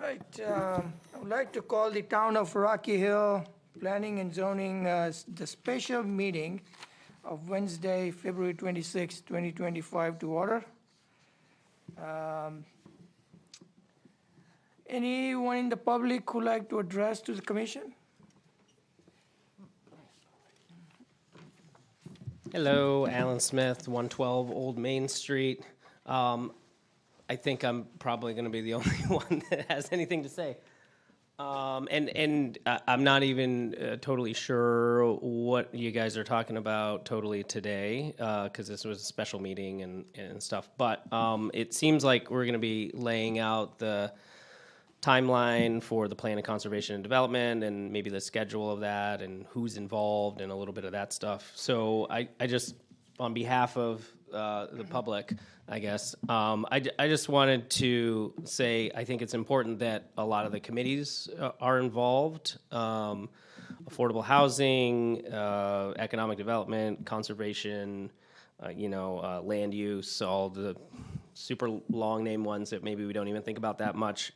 Right. I would like to call the Town of Rocky Hill Planning and Zoning, the special meeting of Wednesday, February 26, 2025 to order. Anyone in the public who like to address to the commission? Hello, Alan Smith, 112 Old Main Street. I think I'm probably going to be the only one that has anything to say. I'm not even totally sure what you guys are talking about totally today, because this was a special meeting and stuff. But it seems like we're going to be laying out the timeline for the plan of conservation and development and maybe the schedule of that and who's involved and a little bit of that stuff. So I just, on behalf of the public, I guess, I just wanted to say I think it's important that a lot of the committees are involved. Affordable housing, economic development, conservation, land use, all the super long name ones that maybe we don't even think about that much.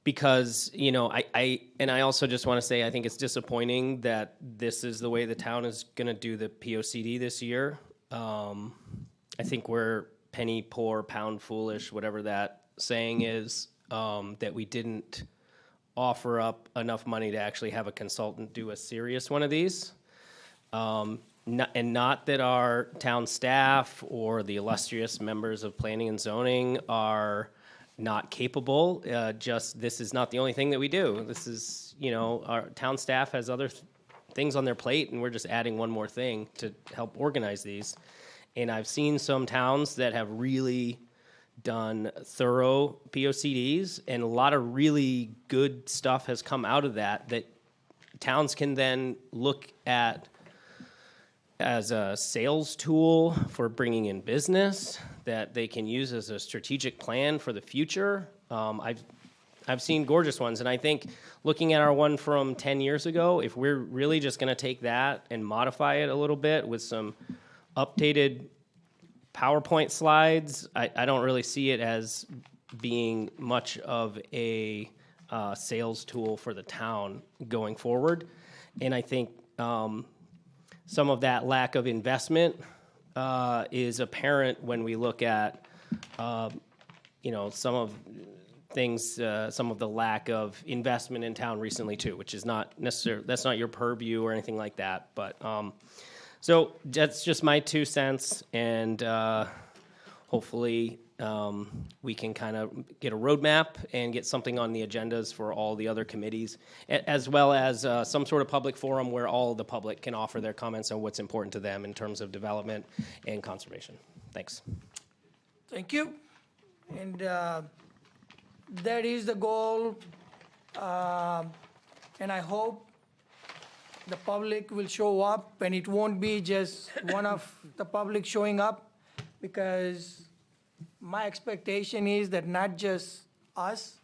Because, I also just want to say, I think it's disappointing that this is the way the town is going to do the POCD this year. I think we're penny poor, pound foolish, whatever that saying is, that we didn't offer up enough money to actually have a consultant do a serious one of these. Not that our town staff or the illustrious members of planning and zoning are not capable. Just this is not the only thing that we do. This is, our town staff has other things on their plate, and we're just adding one more thing to help organize these. And I've seen some towns that have really done thorough POCDs, and a lot of really good stuff has come out of that towns can then look at as a sales tool for bringing in business that they can use as a strategic plan for the future. I've seen gorgeous ones, and I think looking at our one from 10 years ago, if we're really just going to take that and modify it a little bit with some updated PowerPoint slides, I don't really see it as being much of a sales tool for the town going forward. And I think some of that lack of investment is apparent when we look at, some of things, some of the lack of investment in town recently too, which is not necessarily, that's not your purview or anything like that. But so that's just my 2 cents, and hopefully we can kind of get a roadmap and get something on the agendas for all the other committees, as well as some sort of public forum where all the public can offer their comments on what's important to them in terms of development and conservation. Thanks. Thank you. And that is the goal. And I hope the public will show up, and it won't be just one of the public showing up, because my expectation is that not just us,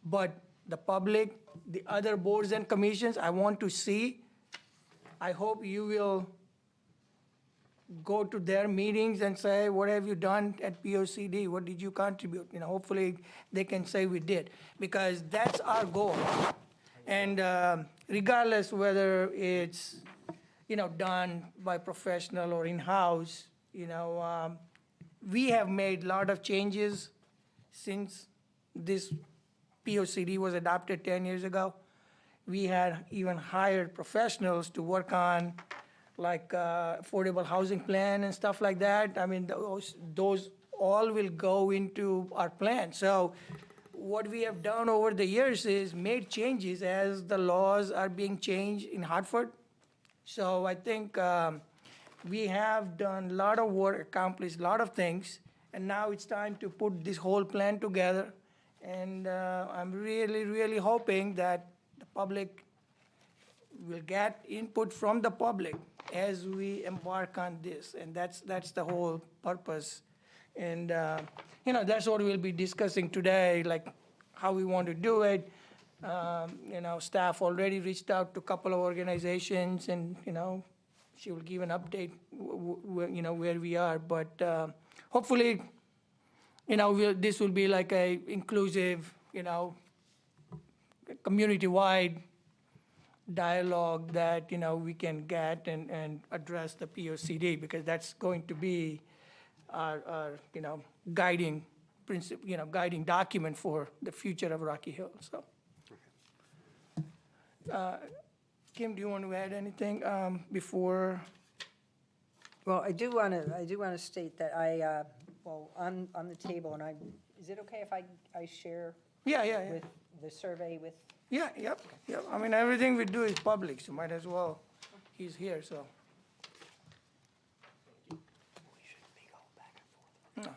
but the public, the other boards and commissions, I want to see. I hope you will go to their meetings and say, what have you done at POCD? What did you contribute? Hopefully they can say we did, because that's our goal. And regardless whether it's, done by professional or in-house, we have made a lot of changes since this POCD was adopted 10 years ago. We had even hired professionals to work on like affordable housing plan and stuff like that. I mean, those all will go into our plan. So what we have done over the years is made changes as the laws are being changed in Hartford. So I think we have done a lot of work, accomplished a lot of things, and now it's time to put this whole plan together. And I'm really, really hoping that the public will get input from the public as we embark on this, and that's the whole purpose. And that's what we'll be discussing today, like how we want to do it. Staff already reached out to a couple of organizations, and she will give an update, where we are. But hopefully, this will be like a inclusive, you know, community-wide dialogue that, you know, we can get and address the POCD, because that's going to be our, you know, guiding principle, you know, guiding document for the future of Rocky Hill, so. Kim, do you want to add anything before? Well, I do want to state that on the table, and is it okay if I share Yeah. with the survey with? Yeah, yep. I mean, everything we do is public, so might as well. He's here, so. No.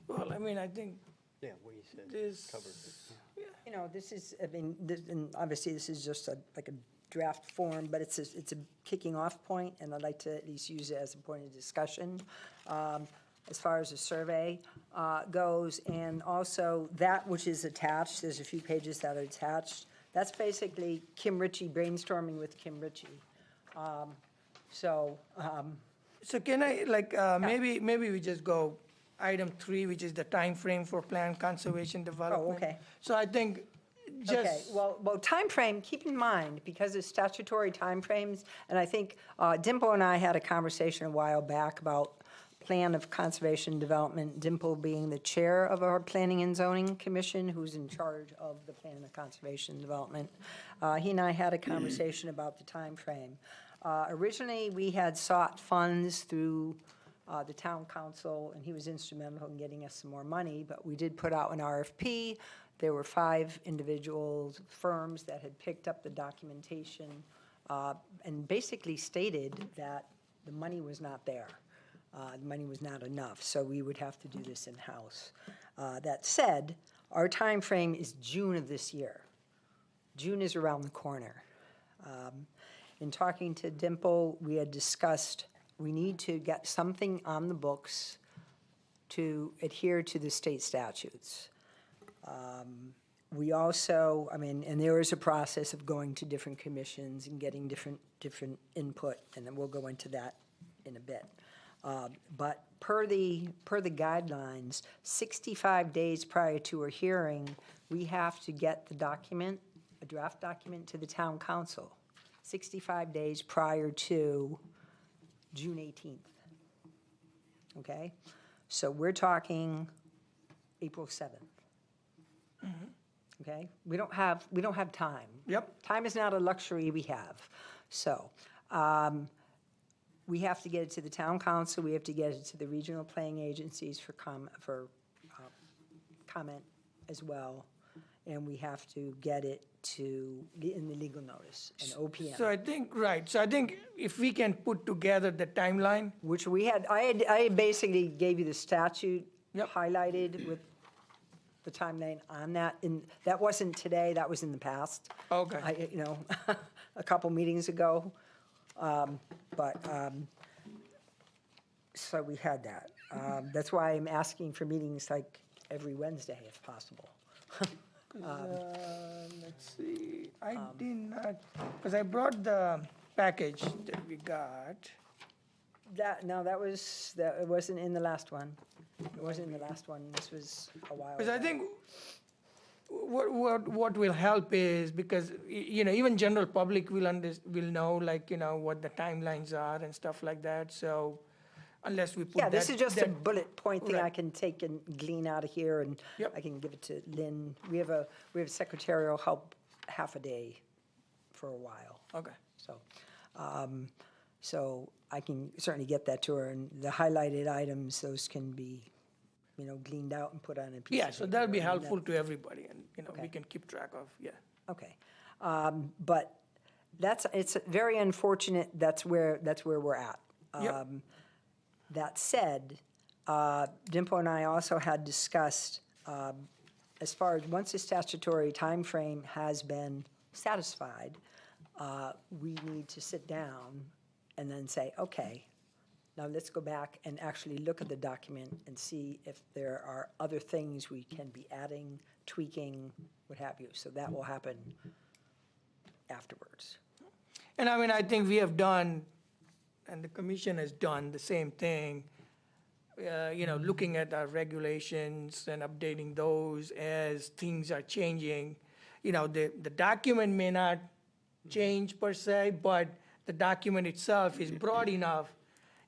Well, I mean, I think Yeah, what you said this. covered it. You know, this is, I mean, and obviously this is just like a draft form, but it's a kicking off point, and I'd like to at least use it as a point of discussion as far as the survey goes. And also that which is attached, there's a few pages that are attached. That's basically Kim Ritchie brainstorming with Kim Ritchie. So, So can I, like, maybe we just go item 3, which is the time frame for planned conservation development. okay. So I think okay, just, well, timeframe, keep in mind, because it's statutory timeframes, and I think Dimple and I had a conversation a while back about plan of conservation development, Dimple being the chair of our Planning and Zoning Commission, who's in charge of the plan of conservation development. He and I had a conversation about the timeframe. Originally, we had sought funds through the town council, and he was instrumental in getting us some more money, but we did put out an RFP. There were 5 individuals, firms that had picked up the documentation and basically stated that the money was not there. The money was not enough, so we would have to do this in-house. That said, our time frame is June of this year. June is around the corner. In talking to Dimple, we had discussed we need to get something on the books to adhere to the state statutes. We also, I mean, and there is a process of going to different commissions and getting different input, and then we'll go into that in a bit. But per the guidelines, 65 days prior to a hearing, we have to get the document, a draft document, to the town council, 65 days prior to June 18th. Okay? So we're talking April 7th. Okay? We don't have time. Yep. Time is not a luxury we have. So, we have to get it to the town council, we have to get it to the regional planning agencies for comment as well, and we have to get it in the legal notice, an OPM. so I think, right, so I think if we can put together the timeline, Which we had, I basically gave you the statute Yep. highlighted with the timeline on that, and that wasn't today, that was in the past. Okay. You know, a couple meetings ago, so we had that. That's why I'm asking for meetings like every Wednesday if possible. let's see, I did not, because I brought the package that we got. It wasn't in the last one. It wasn't in the last one, this was a while ago. Because I think what will help is, because, you know, even general public will know, like, you know, what the timelines are and stuff like that, so unless we put that. Yeah, this is just a bullet point thing I Right. can take and glean out of here, and Yep. I can give it to Lynn. We have secretarial help half a day for a while, Okay, so I can certainly get that to her, and the highlighted items, those can be, you know, gleaned out and put on a piece of yeah, paper. so that'll be and helpful to everybody, and, you know, we Okay. can keep track of, yeah. Okay, but it's very unfortunate, that's where we're at. Yep. That said, Dimple and I also had discussed, as far as once the statutory timeframe has been satisfied, we need to sit down and then say, okay, now let's go back and actually look at the document and see if there are other things we can be adding, tweaking, what have you. So that will happen afterwards. And I mean, I think we have done, and the commission has done the same thing looking at our regulations and updating those as things are changing. The document may not change per se, but the document itself is broad enough.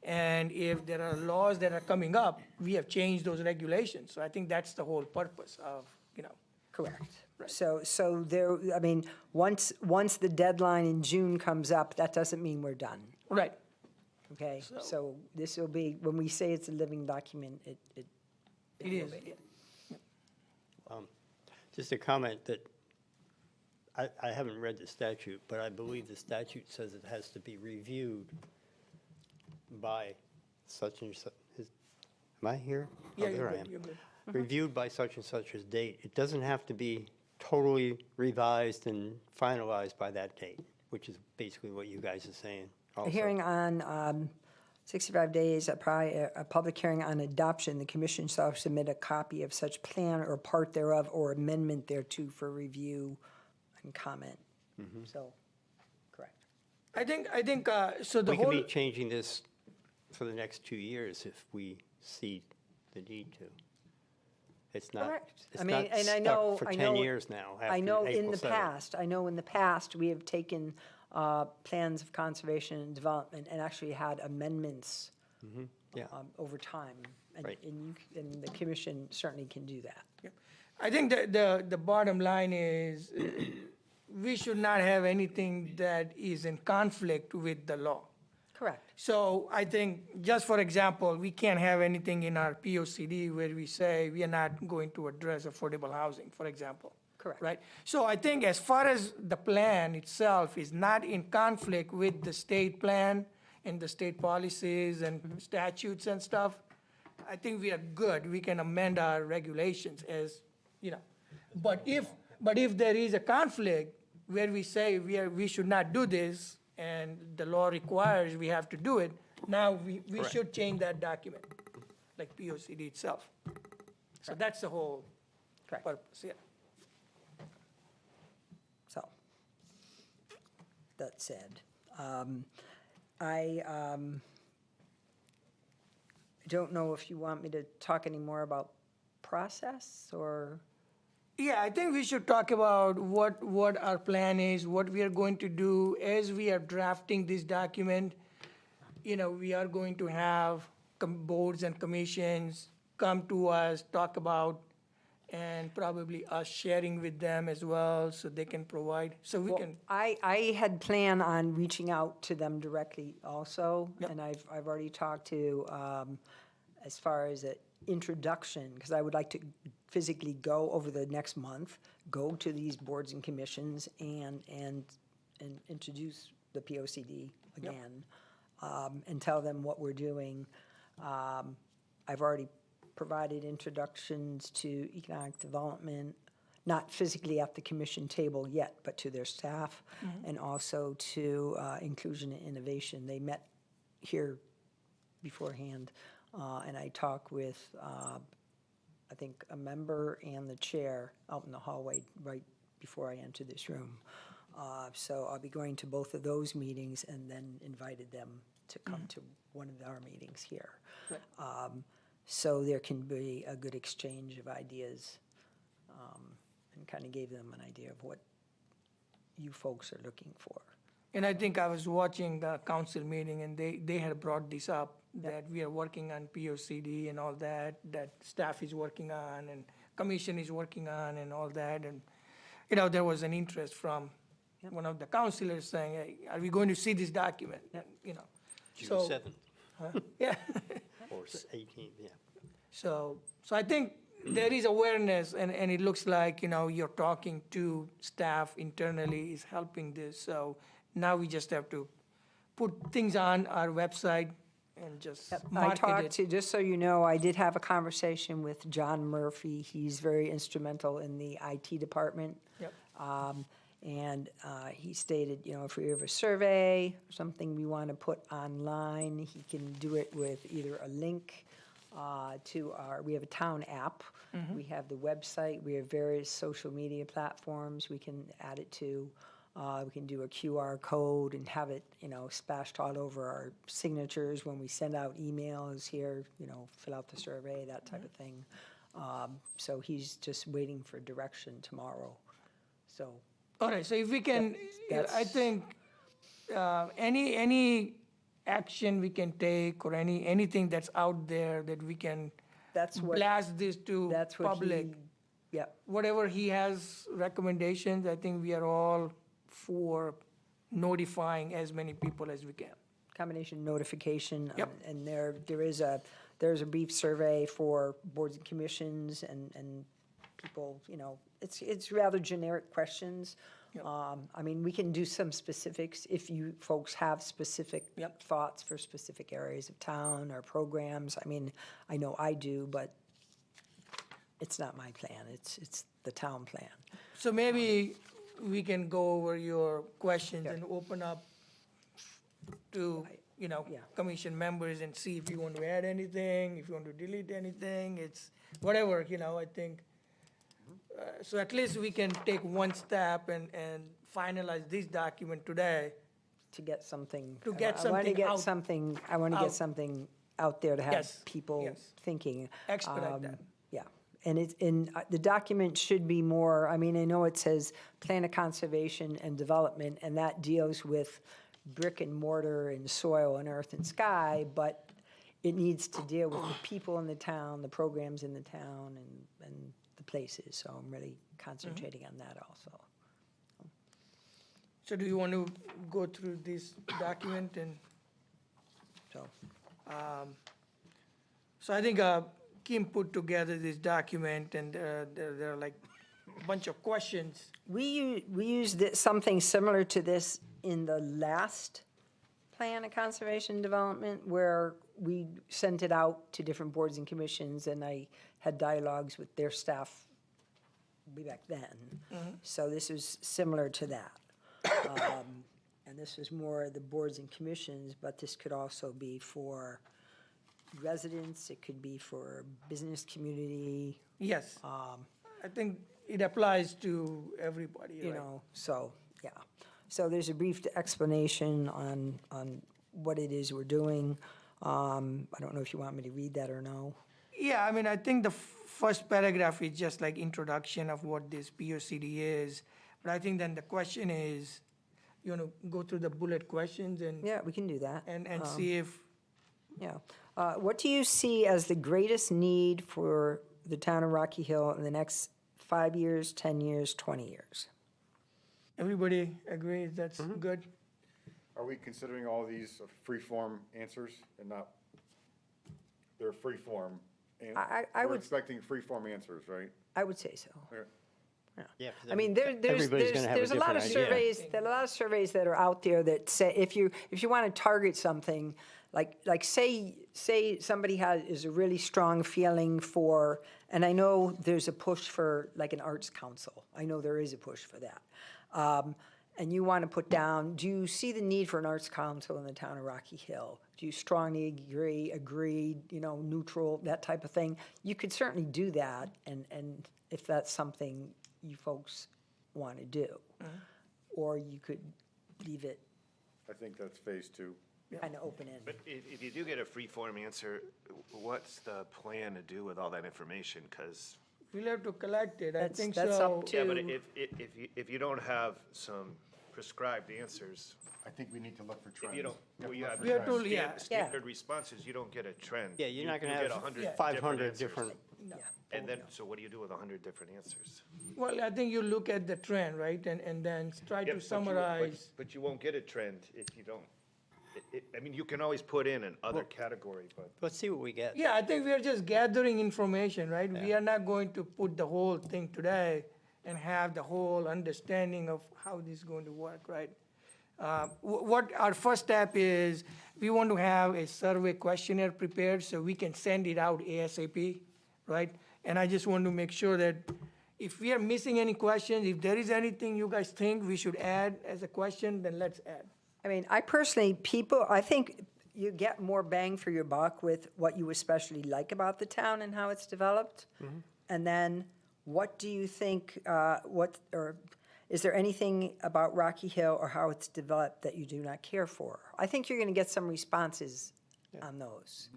And if there are laws that are coming up, we have changed those regulations. So I think that's the whole purpose of. Correct. So there, I mean, once the deadline in June comes up, that doesn't mean we're done, Right. okay? So this will be, when we say it's a living document, it It will is. be. Just a comment that I haven't read the statute, but I believe the statute says it has to be reviewed by such and such. Am I here? Oh, Yeah, there you're I good, am. you're good. Reviewed by such and such as date. It doesn't have to be totally revised and finalized by that date, which is basically what you guys are saying A also. hearing on 65 days, a public hearing on adoption, the commission shall submit a copy of such plan or part thereof or amendment thereto for review and comment. So, correct. I think, so the We could whole, be changing this for the next 2 years if we see the need to. It's not, Correct. it's I mean, not and I stuck know, for I 10 know. years now I after know in April the 7th. past, we have taken plans of conservation and development and actually had amendments Yeah. over time. And- Right. And the commission certainly can do that. I think the bottom line is, we should not have anything that is in conflict with the law. Correct. So I think, just for example, we can't have anything in our POCD where we say we are not going to address affordable housing, for example. Correct. Right? So I think as far as the plan itself is not in conflict with the state plan and the state policies and statutes and stuff, I think we are good. We can amend our regulations as, But if there is a conflict where we say we should not do this, and the law requires we have to do it, now we should change that document, like POCD itself. So that's the whole Correct. purpose, yeah. So, that said, I don't know if you want me to talk any more about process or, Yeah, I think we should talk about what our plan is, what we are going to do as we are drafting this document. We are going to have boards and commissions come to us, talk about, and probably us sharing with them as well, so they can provide, so we well, can, I had planned on reaching out to them directly also. Yep. And I've already talked to, as far as an introduction, because I would like to physically go over the next month, go to these boards and commissions and introduce the POCD again, and tell them what we're doing. I've already provided introductions to economic development, not physically at the commission table yet, but to their staff, and also to inclusion and innovation. They met here beforehand, and I talked with, I think, a member and the chair out in the hallway right before I entered this room. So I'll be going to both of those meetings and then invited them to come to one of our meetings here. So there can be a good exchange of ideas, and kind of gave them an idea of what you folks are looking for. and I think I was watching the council meeting, and they had brought this up, that we are working on POCD and all that staff is working on, and commission is working on, and all that, and, there was an interest from one of the councilors saying, hey, are we going to see this document? June So, 7th yeah. or 18th, yeah. So I think there is awareness, and it looks like, you're talking to staff internally is helping this. So now we just have to put things on our website and just I market talked it. to, just so you know, I did have a conversation with John Murphy. He's very instrumental in the IT department. Yep. And he stated, if we have a survey, something we want to put online, he can do it with either a link to we have a town app, we have the website, we have various social media platforms we can add it to. We can do a QR code and have it, splashed all over our signatures when we send out emails here, fill out the survey, that type of thing. So he's just waiting for direction tomorrow. So, All right, so if we can, I That's- think, any action we can take or anything that's out there that we can that's what, blast this to that's what public. Yep, Whatever he has recommendations, I think we are all for notifying as many people as we can. combination notification. Yep. And there's a brief survey for boards and commissions and people, it's rather generic questions. Yep. I mean, we can do some specifics if you folks have specific Yep. thoughts for specific areas of town or programs. I mean, I know I do, but it's not my plan. It's the town plan. So maybe we can go over your questions and open up to, Yeah. commission members and see if you want to add anything, if you want to delete anything, it's whatever, I think. So at least we can take one step and finalize this document today. To get something. To get I want to something get out- something, I want to get out. something out there to have Yes, people yes. thinking. Expedite that. Yeah, and the document should be more, I mean, I know it says plan of conservation and development, and that deals with brick and mortar and soil and earth and sky, but it needs to deal with the people in the town, the programs in the town, and the places, so I'm really concentrating on that also. So do you want to go through this document and? So, So I think Kim put together this document, and there are like a bunch of questions. we used something similar to this in the last plan of conservation and development, where we sent it out to different boards and commissions, and I had dialogues with their staff way back then. So this is similar to that. And this is more the boards and commissions, but this could also be for residents, it could be for business community, Yes. I think it applies to everybody, you right? know, so, yeah. So there's a brief explanation on what it is we're doing. I don't know if you want me to read that or no. Yeah, I mean, I think the first paragraph is just like introduction of what this POCD is. But I think then the question is, you want to go through the bullet questions and, Yeah, we can do that. and see if, Yeah. What do you see as the greatest need for the town of Rocky Hill in the next 5 years, 10 years, 20 years? everybody agrees that's good? Are we considering all these free-form answers and not, they're free-form? and I We're would- expecting free-form answers, right? I would say so. Yeah. Yeah, 'cause I mean, there's everybody's gonna have a there's a lot of different idea. surveys, there are a lot of surveys that are out there that say, if you want to target something, like say somebody is a really strong feeling for, and I know there's a push for like an arts council. I know there is a push for that. And you want to put down, do you see the need for an arts council in the town of Rocky Hill? Do you strongly agree, neutral, that type of thing? You could certainly do that, and if that's something you folks want to do. Or you could leave it I think that's phase two. kind of open-ended. But if you do get a free-form answer, what's the plan to do with all that information? Because, We'll have to collect it, I That's- think that's so. up to- yeah, but if you don't have some prescribed answers, I think we need to look for trends. if you don't, well, you have We have to- yeah. standard responses, you don't get a trend. Yeah, you're not You gonna get have 100 500 answers. different, And then, so what do you do with 100 different answers? Well, I think you look at the trend, right, and then try Yeah, to but summarize. But you won't get a trend if you don't. I mean, you can always put in an other category, but. let's see what we get. Yeah, I think we are just gathering information, right? We are not going to put the whole thing today and have the whole understanding of how this is going to work, right? What our first step is, we want to have a survey questionnaire prepared so we can send it out ASAP, right? And I just want to make sure that if we are missing any questions, if there is anything you guys think we should add as a question, then let's add. I mean, I personally, I think you get more bang for your buck with what you especially like about the town and how it's developed. And then, what do you think, Is there anything about Rocky Hill or how it's developed that you do not care for? I think you're going to get some responses on those.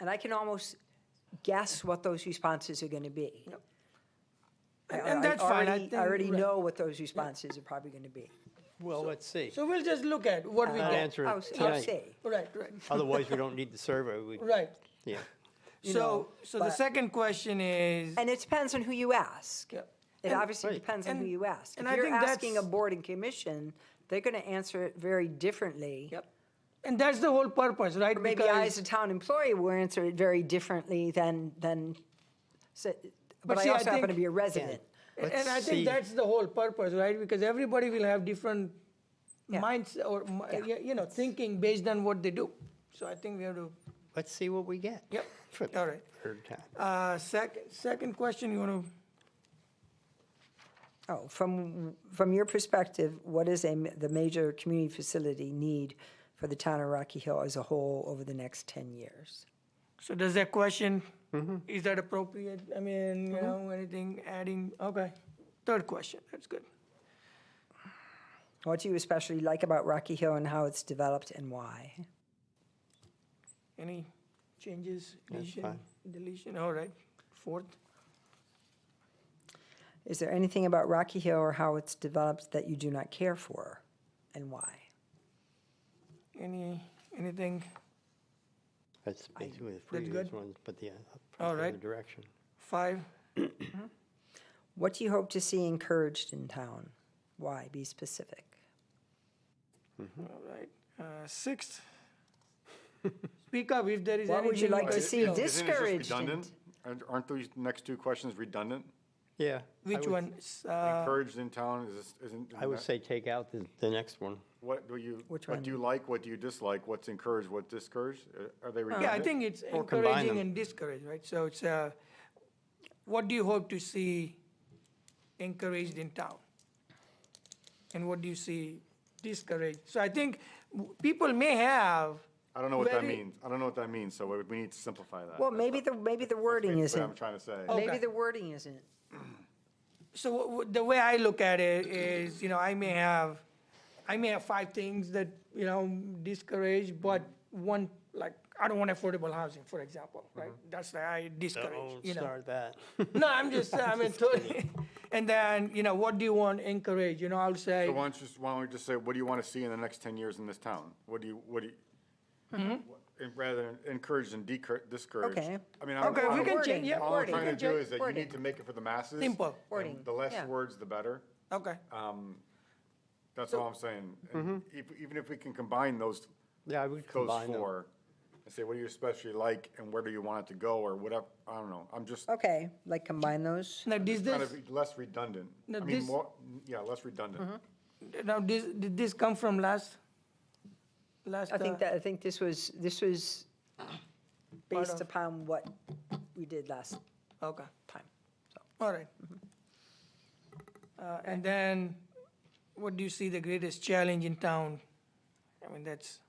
And I can almost guess what those responses are going to be. And that's fine, I think, I already right. know what those responses are probably going to be. Well, let's see. So we'll just look at what we Not get. answer I'll it I'll tonight. see. Right, right, Otherwise, we don't need the survey. right. Yeah. So, so the but- second question is, And it depends on who you ask. yeah. It And- obviously Right. depends on who and- you ask. and If I you're think asking a that's- board and commission, they're going to answer it very differently. Yep. And that's the whole purpose, right? Or maybe I, Because- as a town employee, will answer it very differently than, but I see, I also happen to think- be a resident. And Let's I think see. that's the whole purpose, right? Because everybody will have different Yeah. minds or, you know, thinking based on what they do. So I think we have to, Let's see what we get. yep, For the all right. third time. Second question, you want to, Oh, from your perspective, what is the major community facility need for the town of Rocky Hill as a whole over the next 10 years? so does that question, is that appropriate? I mean, you know, anything adding, okay. Third question, that's good. What do you especially like about Rocky Hill and how it's developed and why? Any changes, That's addition, fine. deletion, all right. Fourth, Is there anything about Rocky Hill or how it's developed that you do not care for and why? anything, That's basically the That's previous good. ones, but yeah, All from the right. direction. five, What do you hope to see encouraged in town? Why? Be specific. all right. Sixth, speak up if there is anything. What would you like to you see know. Isn't it just discouraged? redundant? Aren't these next two questions redundant? Yeah. Which one? Encouraged in town, isn't? I would say take out the next one. What do you, Which what one? do you like, what do you dislike, what's encouraged, what's discouraged? Are they redundant? Yeah, I think it's Or combine encouraging them. and discouraged, right? So it's, what do you hope to see encouraged in town? And what do you see discouraged? So I think people may have, I don't know what that very- means. I don't know what that means, so we need to simplify that. Well, maybe the wording That's what I'm isn't. trying to say. Maybe Okay. the wording isn't. so the way I look at it is, you know, I may have 5 things that, you know, discourage, but one, like, I don't want affordable housing, for example, right? That's the I discourage, Don't you know. start that. No, I'm just, I mean, totally. And then, you know, what do you want encourage? You know, I'll say, So why don't we just say, what do you want to see in the next 10 years in this town? What do you, rather than encourage and discourage? Okay. I mean, okay, we can Wording, change, yeah. all I'm wording, trying to we can do change. is that you wording. need to make it for the masses. Simple. and Wording, The less yeah. words, the better. Okay, That's all I'm saying. And even if we can combine those Yeah, I would those combine them. four and say, what do you especially like and where do you want it to go or whatever, I don't know. I'm just Okay, like combine those? now kind this, of less redundant. No, I mean, this- more, yeah, less redundant. now did this come from last? I think this was based of- upon what we did last Okay, time. So, all right. And then, what do you see the greatest challenge in town? I mean, that's,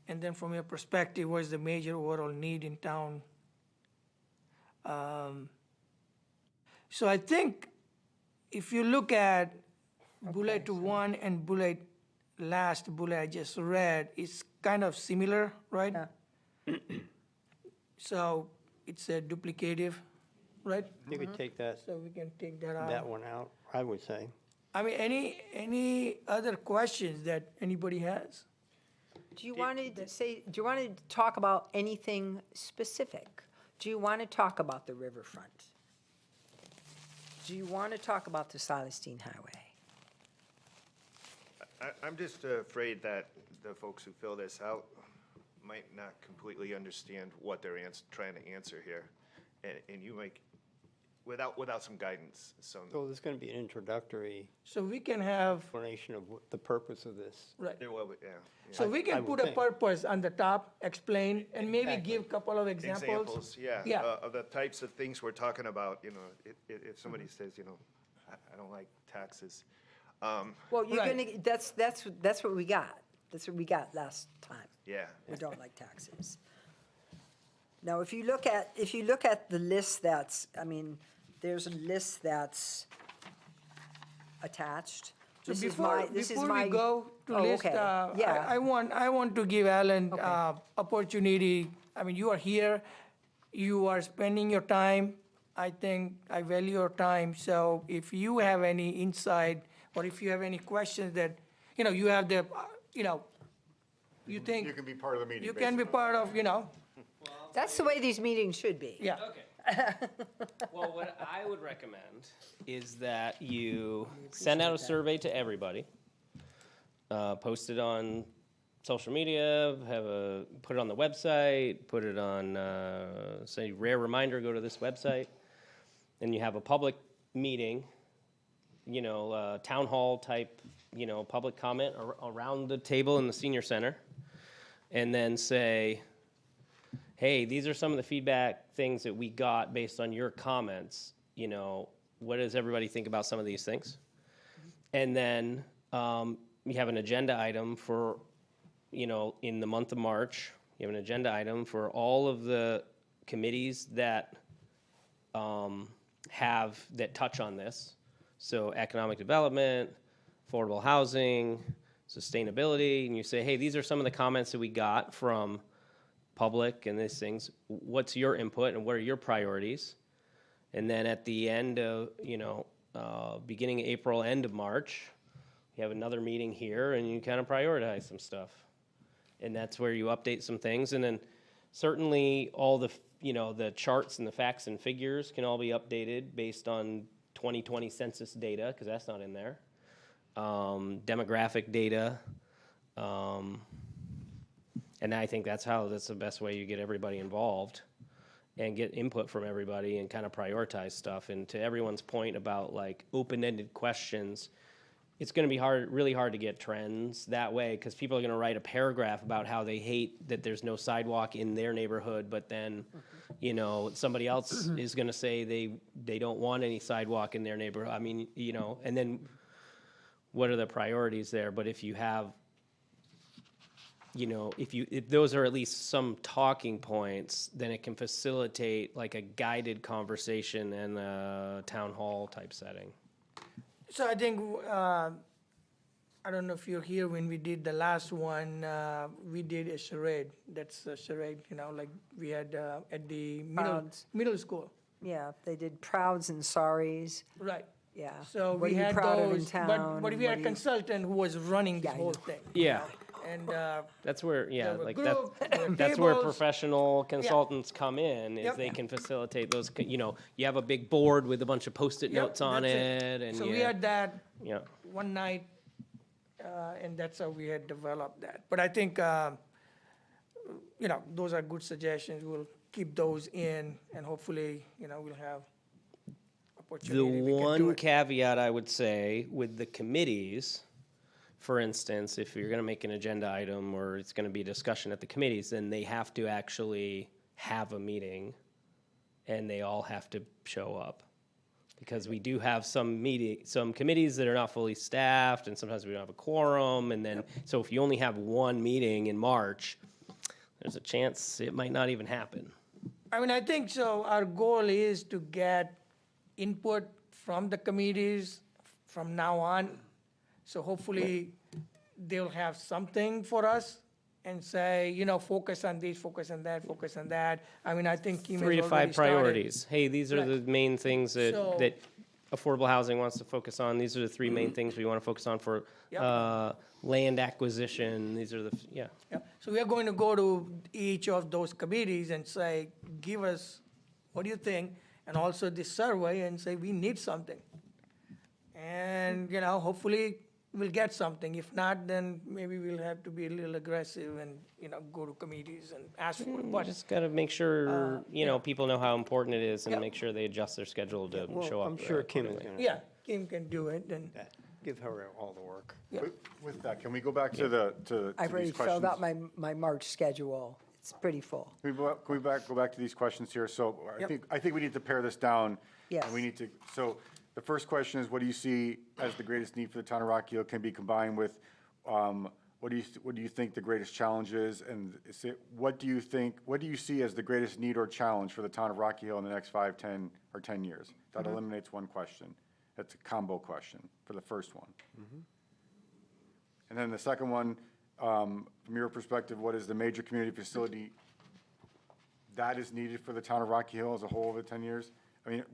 and then from your perspective, what's the major overall need in town? So I think if you look at bullet 1 and last bullet I just read, it's kind of similar, right? Yeah. So it's a duplicative, right? You could take that, So we can take that out. that one out, I would say. I mean, any other questions that anybody has? do you want to talk about anything specific? Do you want to talk about the riverfront? Do you want to talk about the Celestine Highway? I'm just afraid that the folks who fill this out might not completely understand what they're trying to answer here. And you might, without some guidance, So there's going to be an introductory So we can have, explanation of what the purpose of this. right, well, yeah. so we I can would put a think. purpose on the top, explain, and maybe Exactly. give a couple of examples. Examples, yeah, Yeah. of the types of things we're talking about, you know, if somebody says, you know, I don't like taxes. Well, you're Right. gonna, that's what we got. That's what we got last time. Yeah. We don't like taxes. Now, if you look at the list that's, I mean, there's a list that's attached. So This is before, my, this is before my. we go to Oh, list, okay. Yeah. I want to give Alan opportunity. I mean, you are here, you are spending your time. I think I value your time. So if you have any insight or if you have any questions that, you have the, you think You can be part of the meeting, you can be basically. part of, That's the way these meetings should be. yeah. Okay. Well, what I would recommend is that you send out a survey to everybody, post it on social media, put it on the website, put it on, say, rare reminder, go to this website, and you have a public meeting, town hall type, public comment around the table in the senior center, and then say, hey, these are some of the feedback things that we got based on your comments. What does everybody think about some of these things? And then you have an agenda item for, in the month of March, you have an agenda item for all of the committees that that touch on this. So economic development, affordable housing, sustainability, and you say, hey, these are some of the comments that we got from public and these things. What's your input and what are your priorities? And then at the end of, beginning of April, end of March, you have another meeting here and you kind of prioritize some stuff. And that's where you update some things. And then certainly all the, the charts and the facts and figures can all be updated based on 2020 census data, because that's not in there. Demographic data. And I think that's the best way you get everybody involved and get input from everybody and kind of prioritize stuff. And to everyone's point about like open-ended questions, it's going to be really hard to get trends that way because people are going to write a paragraph about how they hate that there's no sidewalk in their neighborhood, but then, somebody else is going to say they don't want any sidewalk in their neighborhood. I mean, and then what are the priorities there? But if you have if those are at least some talking points, then it can facilitate like a guided conversation in a town hall type setting. So I think, I don't know if you're here when we did the last one, we did a charade. That's a charade, like we had at the Crowds. middle school. Yeah, they did prouds and sorries. Right. Yeah. So What we are you had proud of in those, town, but and we what had are a you- consultant who was running this Yeah, I whole know. thing. Yeah, And that's where there were like group, there were that's where tables. professional consultants come in. Is Yep. they can facilitate those. You have a big board with a bunch of post-it Yep, notes on that's it, and So we had that yeah. one night, and that's how we had developed that. But I think, those are good suggestions. We'll keep those in, and hopefully, we'll have opportunity. The we can do one it. caveat I would say with the committees, for instance, if you're going to make an agenda item or it's going to be a discussion at the committees, then they have to actually have a meeting and they all have to show up. Because we do have some committees that are not fully staffed and sometimes we don't have a quorum. And then, so if you only have one meeting in March, there's a chance it might not even happen. I mean, I think so. Our goal is to get input from the committees from now on. So hopefully they'll have something for us and say, focus on this, focus on that, focus on that. I mean, I think Kim has 3 to already 5 started. priorities. Hey, these are the Right. main things So- that affordable housing wants to focus on. These are the 3 main things we want to focus on for Yep. land acquisition. These are the, yeah. Yeah. So we are going to go to each of those committees and say, give us, what do you think? And also this survey and say, we need something. And, hopefully we'll get something. If not, then maybe we'll have to be a little aggressive and, go to committees and ask for it. You But just got to make sure, people know how important it is and Yeah. make sure they adjust their schedule to show Well, up. I'm sure Kim is accordingly. going to yeah, Kim can do it and, give her all the work. With that, can we go back to I've these already questions? filled out my March schedule. It's pretty full. Can we go back to these questions here? So Yep. I think we need to pare this down. Yes. And we need to, so the first question is, what do you see as the greatest need for the town of Rock Hill can be combined with, what do you think the greatest challenge is? And what do you see as the greatest need or challenge for the town of Rocky Hill in the next 5, 10, or 10 years? That eliminates one question. That's a combo question for the first one. And then the second one, from your perspective, what is the major community facility that is needed for the town of Rocky Hill as a whole over 10 years? I mean,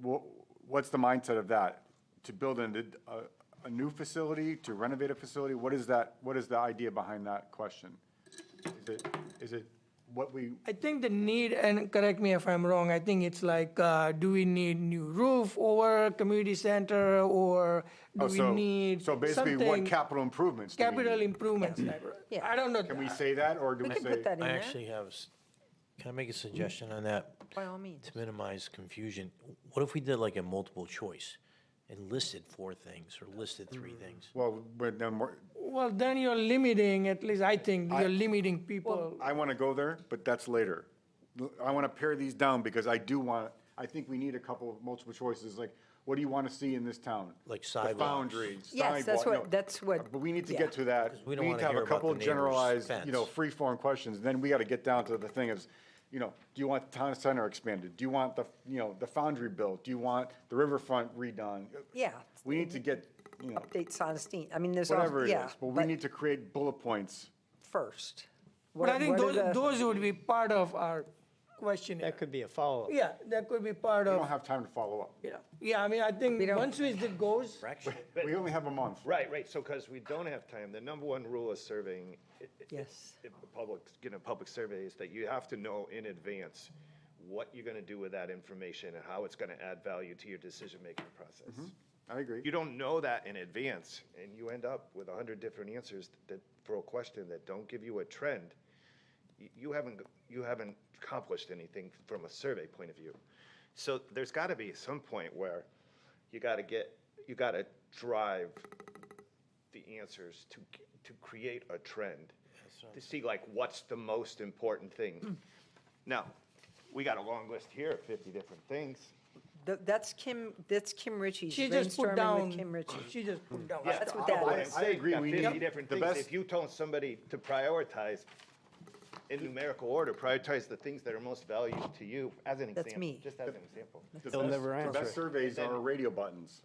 what's the mindset of that? To build a new facility, to renovate a facility? What is that, what is the idea behind that question? Is it what we, I think the need, and correct me if I'm wrong, I think it's like, do we need new roof over community center, or do oh, we so, need so basically what something, capital improvements do we capital need? improvements type of- Yeah. I don't know. Can we say that, or do We we can say? put that in I there, actually have, can I make a suggestion on that? by all means. To minimize confusion, what if we did like a multiple choice and listed 4 things or listed 3 things? Well, but then we're, Well, then you're limiting, at least I think, you're limiting people. I want to go there, but that's later. I want to pare these down because I do want, I think we need a couple of multiple choices, like, what do you want to see in this town? Like The sidewalks. foundry, Yes, that's sidewalk, what, that's what. But we need to yeah. get to that. we don't need wanna to have hear a about couple the of neighbor's generalized, fence. free-form questions. Then we got to get down to the thing is, do you want the town center expanded? Do you want the foundry built? Do you want the riverfront redone? Yeah. We need to get, Update Sonestein, I mean, there's. all- whatever it yeah, is, but we need to create bullet points. First. But I think What are the- those would be part of our questionnaire. That could be a follow-up. Yeah, that could be part We don't of, have time to follow up. yeah, I mean, I think don't- once it goes, We only have a month. Right, so because we don't have time, the number one rule of surveying, Yes. public survey is that you have to know in advance what you're gonna do with that information and how it's gonna add value to your decision-making process. I agree. You don't know that in advance, and you end up with 100 different answers for a question that don't give you a trend. You haven't accomplished anything from a survey point of view. So there's gotta be some point where you gotta drive the answers to create a trend, to see like what's the most important thing. Now, we got a long list here of 50 different things. That's Kim Ritchie's, she just put brainstorming down, with Kim Ritchie. she just put down. Yeah, That's what that I is. I agree, we need 50 different the things. best- If you told somebody to prioritize in numerical order, prioritize the things that are most valuable to you, as an example. That's me. Just as an example. They'll never The answer best it. surveys are radio buttons.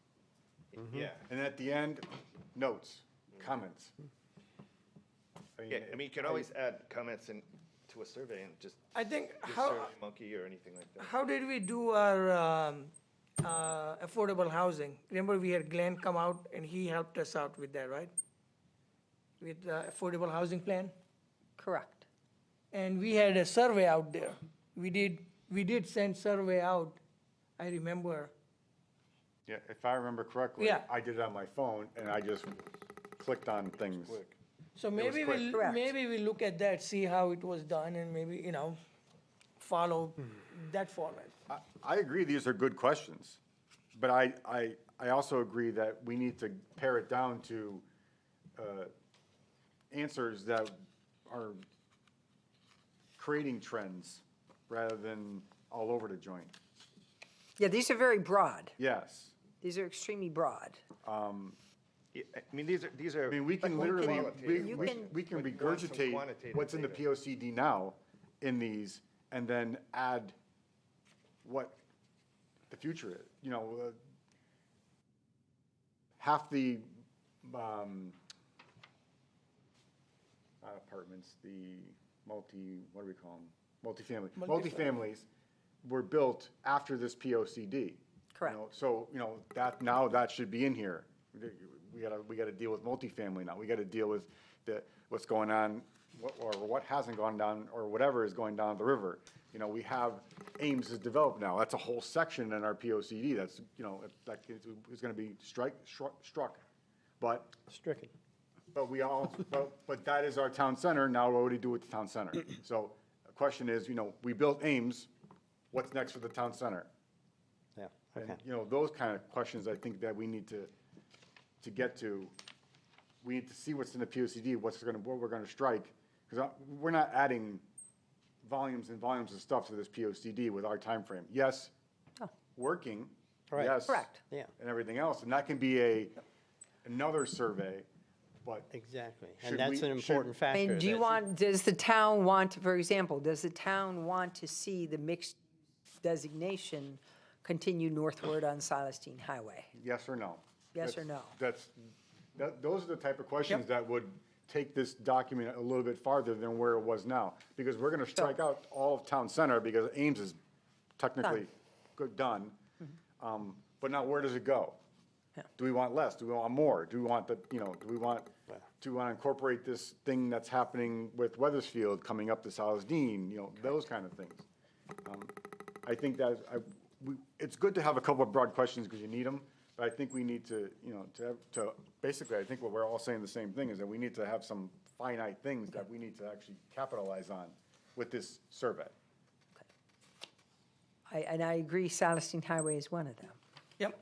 Yeah. And at the end, notes, comments. Yeah, I mean, you can always add comments to a survey and just I think, use how, SurveyMonkey or anything like that. how did we do our affordable housing? Remember, we had Glenn come out and he helped us out with that, right? With the affordable housing plan? Correct. And we had a survey out there. We did send survey out, I remember. Yeah, if I remember correctly, Yeah. I did it on my phone and I just clicked on things. So maybe quick. Correct. maybe we look at that, see how it was done, and maybe, follow that format. I agree, these are good questions, but I also agree that we need to pare it down to answers that are creating trends rather than all over the joint. Yeah, these are very broad. Yes. These are extremely broad. Yeah, I mean, these are. I mean, we can but literally, qualitative. You we can- we can But you want some regurgitate quantitative what's in the data. POCD now in these, and then add what the future is, half the, not apartments, the what do we call them? Multifamily. Multifamilies were built after this POCD. you Correct. know, So, that should be in here. We gotta deal with multifamily now. We gotta deal with what's going on, or what hasn't gone down, or whatever is going down the river. We have Ames is developed now. That's a whole section in our POCD that's, that is gonna be struck. But Stricken. but that is our town center, now what do we do with the town center? So, the question is, we built Ames, what's next for the town center? Yeah, And, okay. those kind of questions I think that we need to get to. We need to see what's in the POCD, what we're gonna strike, because we're not adding volumes and volumes of stuff to this POCD with our time frame. Yes, working, Right. yes. Correct. Yeah. And everything else, and that can be another survey, but Exactly. Should And that's we- an should- important I factor. mean, does the town want, for example, does the town want to see the mixed designation continue northward on Celestine Highway? yes or no? Yes or no? Those are the type of questions that would take this document a little bit farther than where it was now. Because we're gonna strike out all of town center because Ames is technically done. But now where does it go? Yeah. Do we want less? Do we want more? Do we want do we want to incorporate this thing that's happening with Weathersfield coming up to Salas Dean, those kind of things. I think that, it's good to have a couple of broad questions because you need them, but I think we need to, basically, I think what we're all saying the same thing is that we need to have some finite things that we need to actually capitalize on with this survey. And I agree, Celestine Highway is one of them. Yep.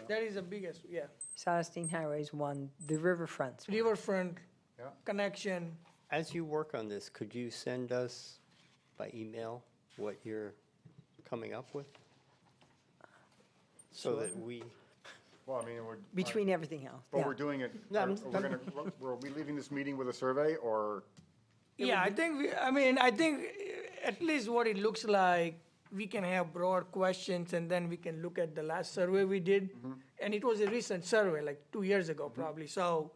That is the biggest, yeah. Celestine Highway is one, the riverfronts. Riverfront Yeah. connection. As you work on this, could you send us by email what you're coming up with? So that we, Well, I mean, Between everything else, but yeah. we're doing it, No, are we leaving this meeting with a survey or? Yeah, I think, I think at least what it looks like, we can have broad questions and then we can look at the last survey we did. And it was a recent survey, like 2 years ago probably. So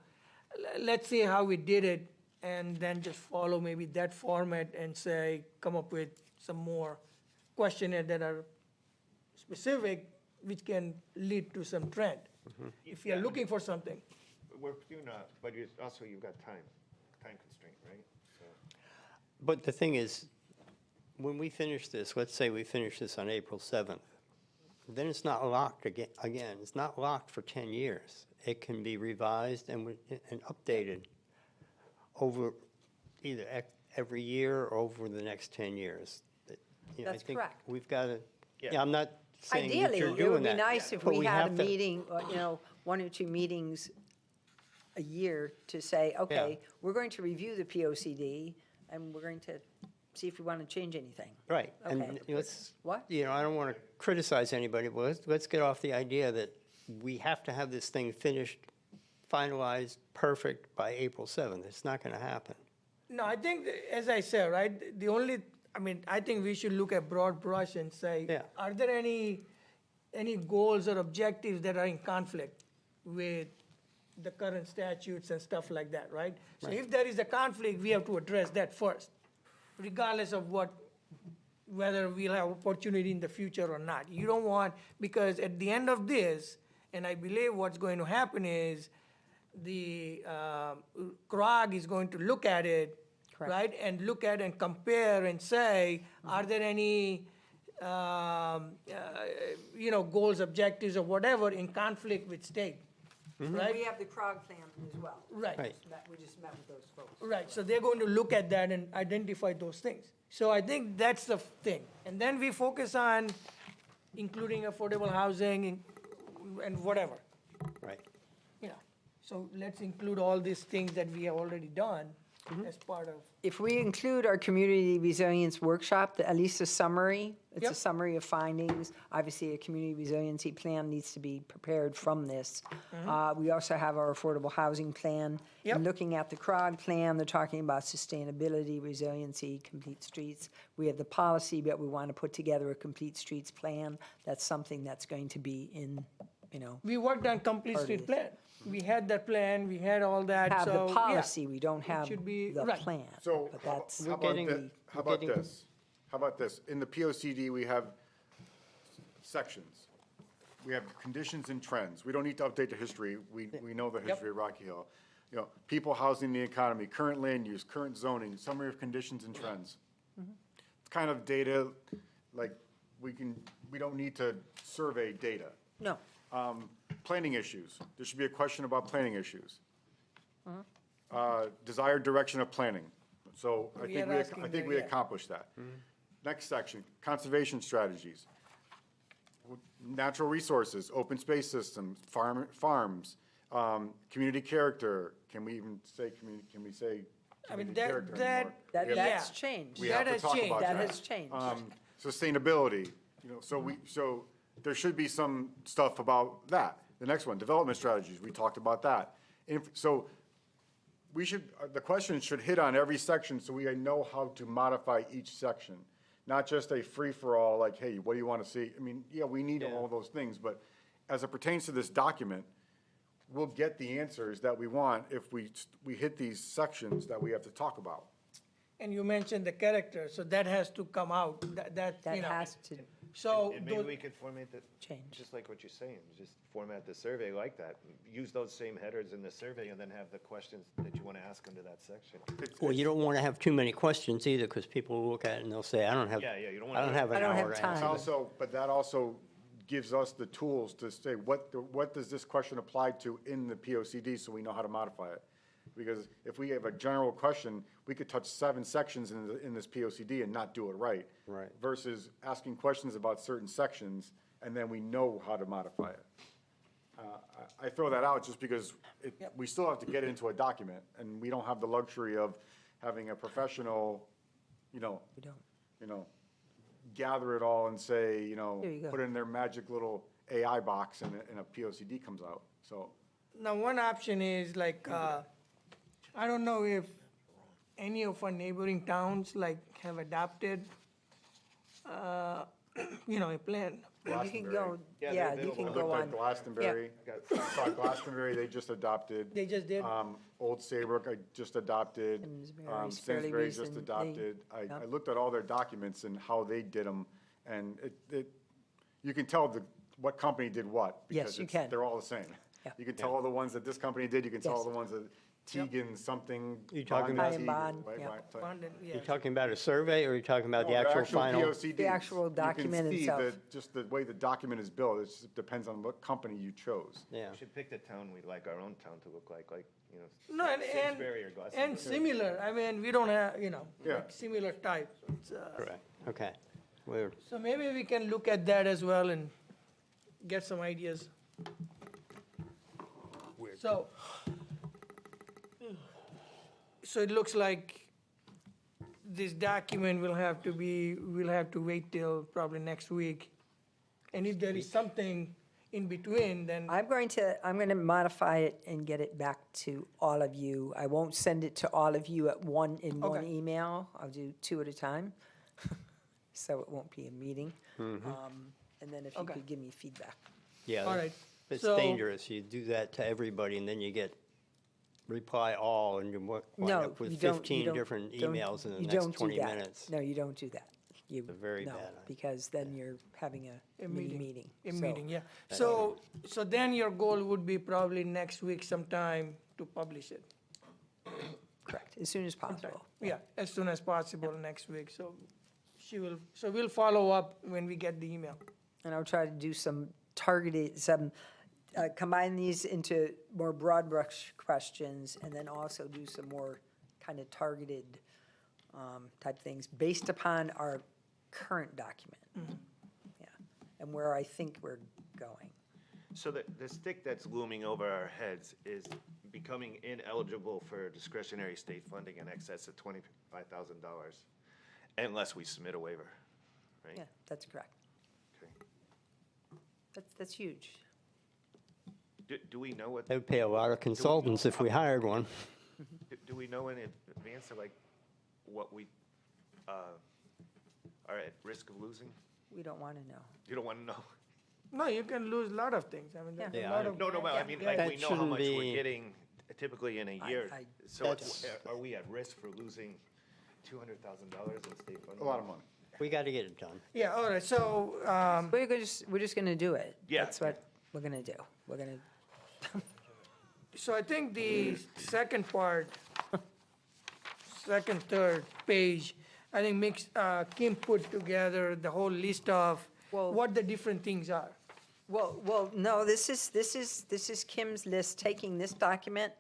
let's see how we did it and then just follow maybe that format and say, come up with some more questionnaires that are specific, which can lead to some trend. If you're looking for something. We're doing but also you've got time constraint, right? So. but the thing is, when we finish this, let's say we finish this on April 7th, then it's not locked again, it's not locked for 10 years. It can be revised and updated over either every year or over the next 10 years. I That's think correct. we've got to, I'm not saying that Ideally, you're it doing would be that, nice if but we had a have to- meeting, 1 or 2 meetings a year to say, okay, we're going to review the POCD and we're going to see if we want to change anything. Right, Okay. and let's, What? I don't want to criticize anybody, but let's get off the idea that we have to have this thing finished, finalized, perfect by April 7th. It's not going to happen. No, I think, as I said, right, the only, I think we should look at broad brush and say, Yeah. are there any goals or objectives that are in conflict with the current statutes and stuff like that, right? So if there is a conflict, we have to address that first, regardless of whether we'll have opportunity in the future or not. You don't want, because at the end of this, and I believe what's going to happen is the CROG is going to look at it, Correct. right? And look at and compare and say, are there any, goals, objectives, or whatever in conflict with state, right? We have the CROG plan as well. Right. Right. We just met with those folks. Right, so they're going to look at that and identify those things. So I think that's the thing. And then we focus on including affordable housing and whatever, Right. So let's include all these things that we have already done as part of. If we include our community resilience workshop, at least a summary, it's a Yep. summary of findings. Obviously, a community resiliency plan needs to be prepared from this. We also have our affordable housing plan. Yep. And looking at the CROG plan, they're talking about sustainability, resiliency, complete streets. We have the policy, but we want to put together a complete streets plan. That's something that's going to be in, We worked on complete Part of street this. plan. We had that plan, we had all that, have so, the yeah. policy, we don't have should be- the right. plan. So But how that's, how about getting- this? How we're about getting- this? How about this? In the POCD, we have sections. We have conditions and trends. We don't need to update the history. We know the history of Rocky Hill. People, housing, the economy, current land use, current zoning, summary of conditions and trends. It's kind of data, like, we don't need to survey data. no, Planning issues, there should be a question about planning issues. Desired direction of planning, so I We think are asking I think that, we yeah. accomplished that. Next section, conservation strategies. Natural resources, open space systems, farms, community character, can we even say can we say community that- character that- anymore? that, We have- that's Yeah. changed. We that have to has talk changed. about That that. has changed. Sustainability, so there should be some stuff about that. The next one, development strategies, we talked about that. So we should, the questions should hit on every section so we know how to modify each section. Not just a free-for-all, like, hey, what do you want to see? We need all those things, but as it pertains to this document, we'll get the answers that we want if we hit these sections that we have to talk about. And you mentioned the character, so that has to come out, that, That you know. has to So, And maybe those- we could format the, change. just like what you're saying, just format the survey like that. Use those same headers in the survey and then have the questions that you want to ask under that section. Well, you don't want to have too many questions either, because people will look at it and they'll say, I don't have, Yeah, you don't I wanna don't do- have an I don't have hour to time. answer And this." also, but that also gives us the tools to say, what does this question apply to in the POCD, so we know how to modify it? Because if we have a general question, we could touch 7 sections in this POCD and not do it right. Right. Versus asking questions about certain sections, and then we know how to modify it. I throw that out just because we still have to get into a document, and we don't have the luxury of having a professional, We don't. gather it all and say, There you go. put in their magic little AI box and a POCD comes out, so. now, one option is like, I don't know if any of our neighboring towns like have adopted, a plan. You can go, Yeah, yeah, they're you can I available. go looked at on. Glastonbury, I saw Glastonbury, they just adopted. They just did? Old Saybrook, I just adopted. Simsbury's fairly Simsbury's just recent. adopted. I Yep. looked at all their documents and how they did them, and you can tell what company did what. Yes, because you it's- can. They're all the same. Yeah. You can tell all the ones that this company did, you can tell all Yes. the ones that Teagan something. You talking Bond about- Teagan, Bond, right, yeah. right, type. Bonded, yeah. You're talking about a survey, or you're talking about the No, actual final? POCDs. The actual document You itself. can see just the way the document is built, it just depends on what company you chose. Yeah. We should pick the town we'd like our own town to look like, No, Simsbury or and Glastonbury. similar, I mean, we don't have, Yeah. like similar type. Correct, okay. We're, So maybe we can look at that as well and get some ideas. So it looks like this document will have to we'll have to wait till probably next week. And if there is something in between, then, I'm going to modify it and get it back to all of you. I won't send it to all of you in one Okay. email. I'll do 2 at a time. So it won't be a meeting. And then if you Okay. could give me feedback. yeah. all right. It's So- dangerous. You do that to everybody, and then you get reply all, and you wind No, up with you don't. 15 different don't- emails in the you next don't do 20 that. minutes. No, you don't do that. You, a very no, bad idea. because then you're having a mini meeting. A So, meeting, yeah. So then your goal would be probably next week sometime to publish it. Correct, as soon as possible. Yeah, as soon as possible next week, so we'll follow up when we get the email. And I'll try to do some targeted, combine these into more broad brush questions, and then also do some more kind of targeted type things based upon our current document. Yeah, and where I think we're going. So the stick that's looming over our heads is becoming ineligible for discretionary state funding in excess of $25,000 unless we submit a waiver, right? Yeah, that's correct. Okay. That's huge. Do we know what, They would pay a lot of consultants if we hired one. do we know in advance of like what we are at risk of losing? We don't want to know. You don't want to know? No, you can lose a lot of things, I mean, there's Yeah, a lot I- of. No, but I mean, Yeah. like, That we know how shouldn't much be- we're getting typically in a year. I- So That's- are we at risk for losing $200,000 in state funding? A lot of money. We got to get it done. Yeah, all right, so, We're just going to do it. Yeah. That's what we're going to do. We're going to, so I think the second part, second, third page, I think Kim put together the whole list of Well- what the different things are. well, no, this is Kim's list, taking this document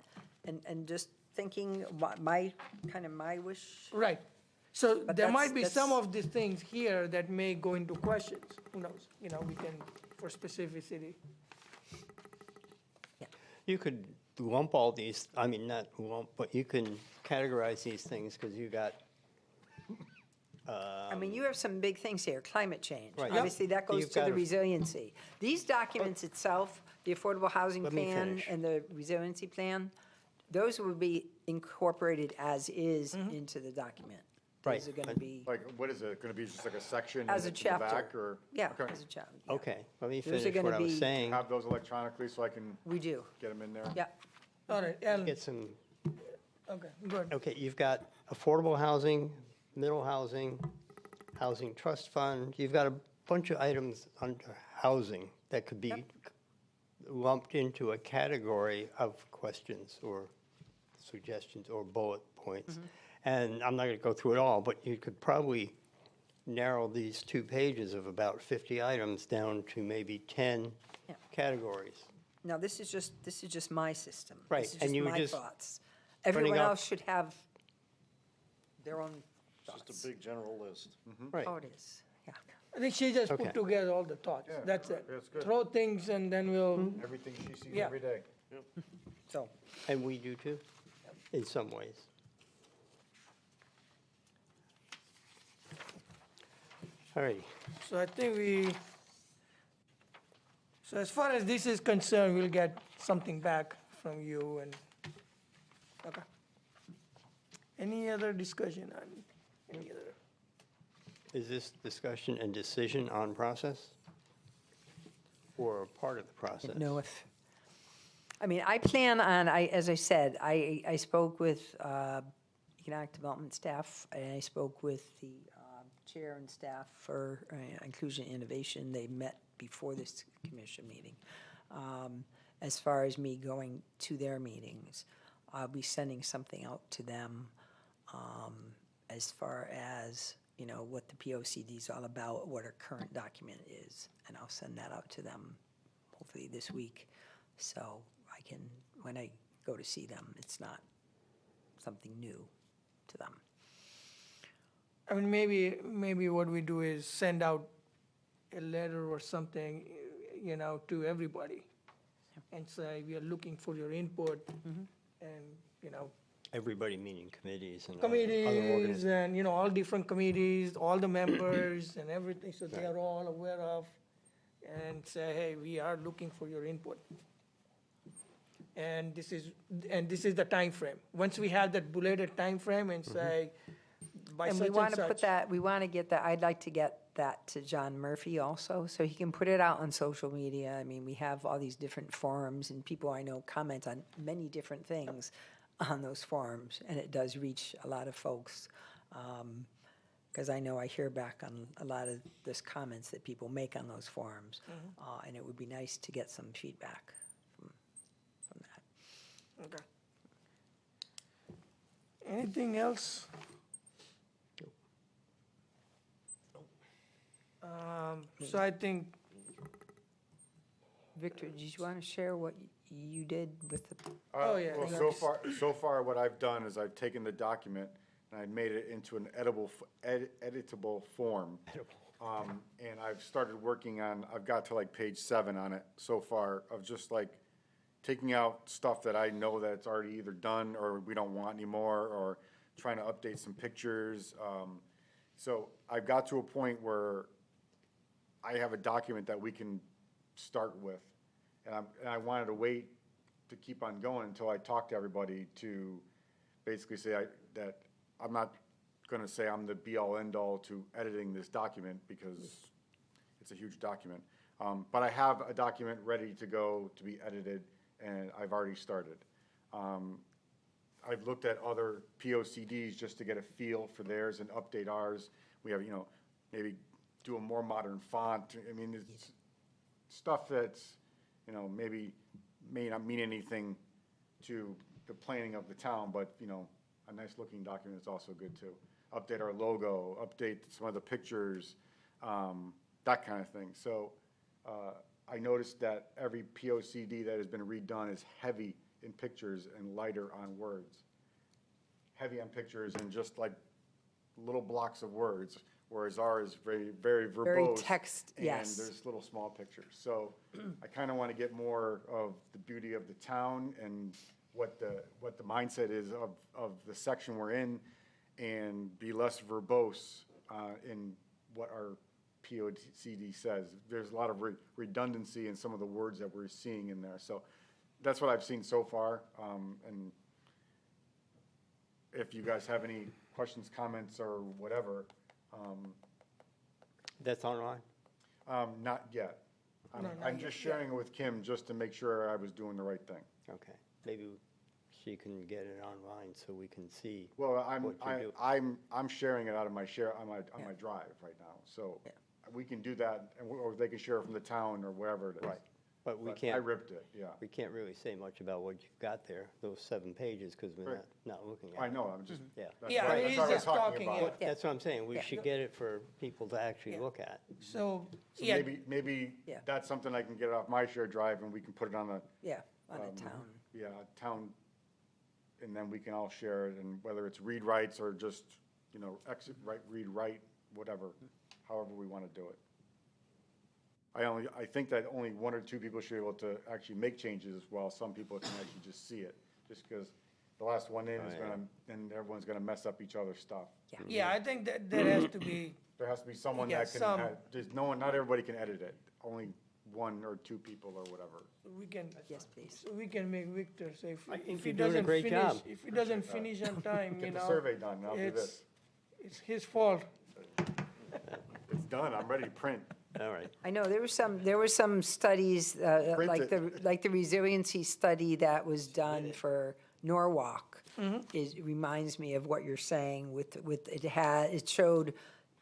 and just thinking my wish. Right. So But there might be that's- some of these things here that may go into questions. Who knows? We can, for specificity. You could lump all these, I mean, not lump, but you can categorize these things, because you got, I mean, you have some big things here, climate change. Right. Obviously, that goes You've to got the a- resiliency. These documents itself, the affordable housing Let me plan finish. and the resiliency plan, those would be incorporated as is into the document. Right, Is it gonna but- be, Like, what is it, gonna be just like a section? As a in the back, chapter. or? yeah, Okay. as a chapter? yeah. Okay, let me Those are finish what gonna I was be- saying. Have those electronically so I can We do, get them in there? yeah. All right, and, Get some, okay, good. okay, you've got affordable housing, middle housing, housing trust fund. You've got a bunch of items under housing that could be lumped into a category of questions or suggestions or bullet points. And I'm not going to go through it all, but you could probably narrow these 2 pages of about 50 items down to maybe 10 Yeah. categories. Now, this is just my system. Right, This is and just you were my just thoughts. Everyone up- else should have their own thoughts. Just a big general list. Right. Oh, it is, yeah. I think she just Okay. put together all the thoughts, Yeah, that's it. that's good. Throw things and then we'll, Everything she sees Yeah. every day. So, And we do too, in some ways. All righty. so I think so as far as this is concerned, we'll get something back from you and, okay. Any other discussion on any other? Is this discussion and decision on process? Or a part of the process? know if, I mean, I plan on, as I said, I spoke with economic development staff, and I spoke with the chair and staff for inclusion and innovation. They met before this commission meeting. As far as me going to their meetings, I'll be sending something out to them as far as, you know, what the POCD is all about, what our current document is, and I'll send that out to them hopefully this week. So I can, when I go to see them, it's not something new to them. I mean, maybe what we do is send out a letter or something, you know, to everybody and say, we are looking for your input and, you know, Everybody meaning committees and other committees organizations. and, you know, all different committees, all the members and everything, so they are all aware of, and say, hey, we are looking for your input. And this is the time frame. Once we have that bulleted time frame and say, by And such we and want to put such. that, we want to get that, I'd like to get that to John Murphy also, so he can put it out on social media. I mean, we have all these different forums, and people I know comment on many different things on those forums, and it does reach a lot of folks. Because I know I hear back on a lot of those comments that people make on those forums. And it would be nice to get some feedback from that. Okay. Anything else? So I think, Victor, did you want to share what you did with the, Oh, yeah, Well, yeah. so far, what I've done is I've taken the document and I made it into an editable form. And I've started working on, I've got to like page 7 on it so far, of just like taking out stuff that I know that it's already either done or we don't want anymore, or trying to update some pictures. So I've got to a point where I have a document that we can start with. And I wanted to wait to keep on going until I talk to everybody to basically say that I'm not gonna say I'm the be-all, end-all to editing this document, because it's a huge document. But I have a document ready to go to be edited, and I've already started. I've looked at other POCDs just to get a feel for theirs and update ours. We have, you know, maybe do a more modern font. I mean, it's stuff that's, you know, maybe may not mean anything to the planning of the town, but, you know, a nice looking document is also good too. Update our logo, update some of the pictures, that kind of thing. So I noticed that every POCD that has been redone is heavy in pictures and lighter on words. Heavy on pictures and just like little blocks of words, whereas ours is very, very verbose. Very text, yes. And there's little small pictures. So I kind of want to get more of the beauty of the town and what the mindset is of the section we're in, and be less verbose in what our POCD says. There's a lot of redundancy in some of the words that we're seeing in there. So that's what I've seen so far. And if you guys have any questions, comments, or whatever. That's online? Not yet. No, not I'm yet, just yeah. sharing it with Kim just to make sure I was doing the right thing. Okay, maybe she can get it online so we can see. Well, what you do. I'm sharing it out of my on my drive right now, so Yeah. we can do that, or they can share it from the town or wherever it is. Right, but we But I can't, ripped it, yeah. we can't really say much about what you've got there, those 7 pages, because we're Right. not looking at it. I know, I'm just, Yeah. that's Yeah, what it that's is what I was just talking, about. yeah. That's what I'm saying, we Yeah. should get it for people to actually Yeah. look at. So, So yeah, maybe Yeah. that's something I can get off my shared drive and we can put it on the, Yeah, on a town. town, and then we can all share it, and whether it's read writes or just, exit, read write, whatever, however we want to do it. I think that only 1 or 2 people should be able to actually make changes, while some people can actually just see it, just because the last one in is yeah. gonna, then everyone's gonna mess up each other's stuff. yeah, I think that there has to be, There has to be someone Yeah, that can, some- just not everybody can edit it, only 1 or 2 people or whatever. we can, Yes, please. we can make Victor say, I think if he you're doing a doesn't great finish, job. if he doesn't finish on time, Get the survey done, and I'll do it's, this. it's his fault. It's done, I'm ready to print. All right, I know, there were some studies, Print like the resiliency study that was done for Norwalk. It reminds me of what you're saying it showed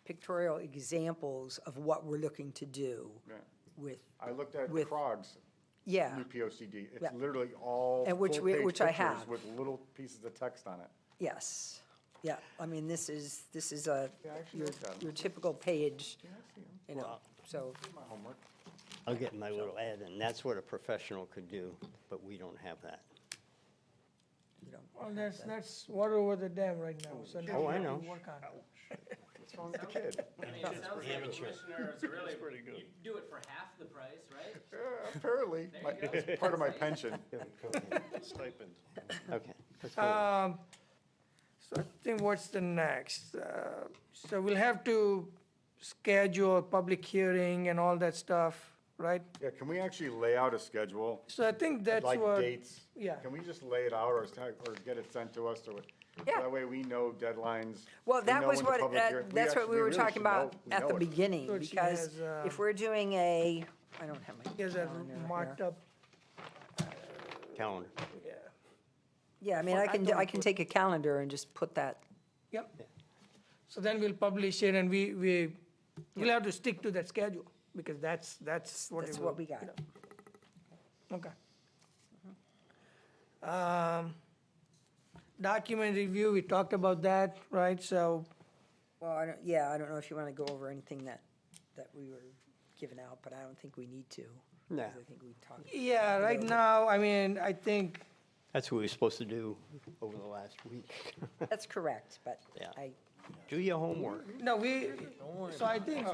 pictorial examples of what we're looking to do Yeah. with, I looked at With- CROG's yeah. new POCD. It's Yeah. literally all And which full-page I pictures have. with little pieces of text on it. Yes, yeah, I mean, this is Yeah, I actually looked at 'em. your typical page, Yeah, I see 'em. you know, so, My homework. I'll get my little ad, and that's what a professional could do, but we don't have that. you know. Well, that's water over the dam right now, so now Oh, we I have to know. work on it. What's wrong with the kid? I mean, it sounds like commissioners really, you do it for half the price, right? Yeah, apparently, it's part of my pension. Stipend. Okay, let's go. So I think what's the next? So we'll have to schedule a public hearing and all that stuff, right? Yeah, can we actually lay out a schedule? So I think that's Like what. dates? yeah. Can we just lay it out or get it sent to us or? Yeah. That way we know deadlines. Well, we that know was when the what, public hearing- that's what we were really talking should about know- at the know it. beginning, So she because has, if we're doing I don't have my Here's that calendar marked here. up, Calendar. yeah. Yeah, I mean, Well, I can take a calendar and just put that, Yep. So then we'll publish it and we'll have to stick to that schedule because that's what it that's will, what we got. you know. Okay. Document review, we talked about that, right? So, Well, I don't know if you want to go over anything that we were giving out, but I don't think we need to. Nah. 'cause I think we talked. yeah, right now, I mean, I think, That's what we were supposed to do over the last week. That's correct, but Yeah. I, Do your homework. no, so I think,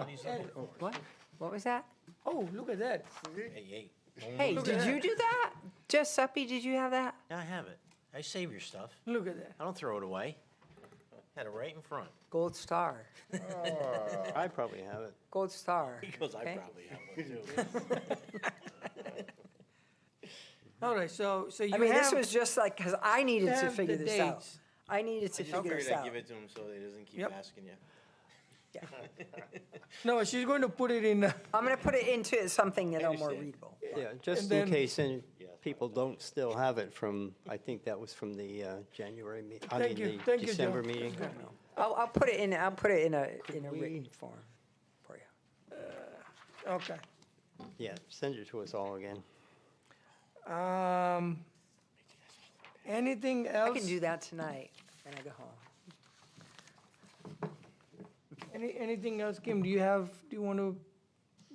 what? What was that? oh, look at that. Hey, Hey, did you do that? Just Suppy, did you have that? I have it. I save your stuff. Look at that. I don't throw it away. Had it right in front. Gold star, I probably have it. gold star. Because I okay? probably have one too. All right, so you I mean, this have, was just like, because I needed to have figure the this out. dates. I needed to I just figure figured this I'd out. give it to him so he doesn't keep Yep. asking you. No, she's going to put it in, I'm going to put it into something a little more understand. readable. Yeah, just And in then- case any people don't still have it from, I think that was from the January meeting, I mean, Thank you. the Thank you, December Joe. meeting. I'll put it in a written form for you. okay. Yeah, send it to us all again. Anything I else? can do that tonight when I go home. Anything else, Kim? Do you want to